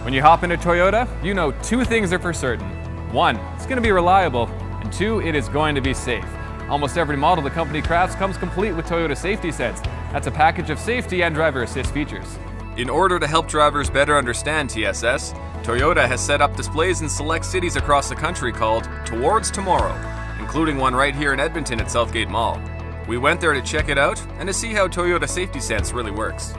When you hop into Toyota, you know two things are for certain. One, it's going to be reliable, and two, it is going to be safe. Almost every model the company crafts comes complete with Toyota Safety Sense. That's a package of safety and driver assist features. In order to help drivers better understand TSS, Toyota has set up displays in select cities across the country called Towards Tomorrow, including one right here in Edmonton at Southgate Mall. We went there to check it out and to see how Toyota Safety Sense really works.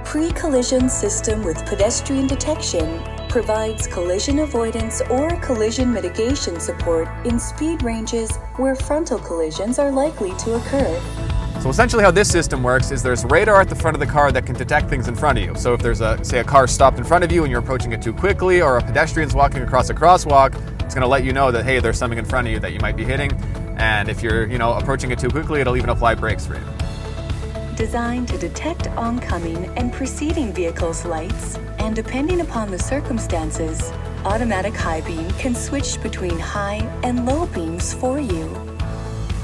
Pre-collision system with pedestrian detection provides collision avoidance or collision mitigation support in speed ranges where frontal collisions are likely to occur. So essentially how this system works is there's radar at the front of the car that can detect things in front of you. So if there's a car stopped in front of you and you're approaching it too quickly, or a pedestrian's walking across a crosswalk, it's going to let you know that, hey, there's something in front of you that you might be hitting. And if you're, approaching it too quickly, it'll even apply brakes for you. Designed to detect oncoming and preceding vehicles' lights, and depending upon the circumstances, automatic high beam can switch between high and low beams for you.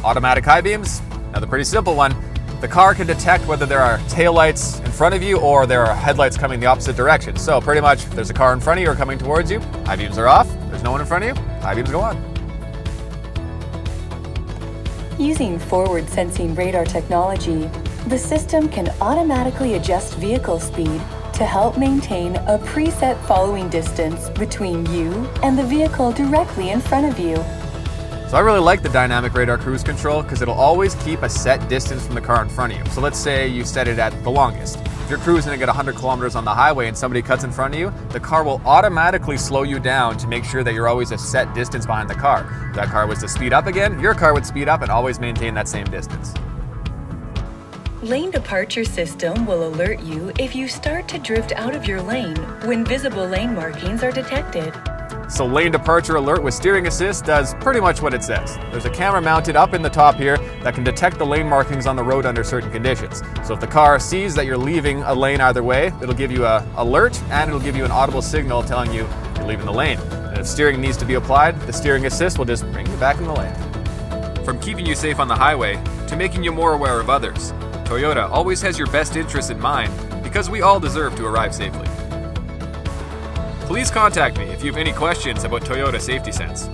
Automatic high beams? Another pretty simple one. The car can detect whether there are taillights in front of you or there are headlights coming the opposite direction. So pretty much if there's a car in front of you or coming towards you, high beams are off. If there's no one in front of you, high beams go on. Using forward-sensing radar technology, the system can automatically adjust vehicle speed to help maintain a preset following distance between you and the vehicle directly in front of you. So I really like the dynamic radar cruise control because it'll always keep a set distance from the car in front of you. So let's say you set it at the longest. If you're cruising and get 100 kilometers on the highway and somebody cuts in front of you, the car will automatically slow you down to make sure that you're always a set distance behind the car. If that car was to speed up again, your car would speed up and always maintain that same distance. Lane departure system will alert you if you start to drift out of your lane when visible lane markings are detected. So lane departure alert with steering assist does pretty much what it says. There's a camera mounted up in the top here that can detect the lane markings on the road under certain conditions. So if the car sees that you're leaving a lane either way, it'll give you an alert and it'll give you an audible signal telling you you're leaving the lane. And if steering needs to be applied, the steering assist will just bring you back in the lane. From keeping you safe on the highway to making you more aware of others, Toyota always has your best interests in mind because we all deserve to arrive safely. Please contact me if you have any questions about Toyota Safety Sense.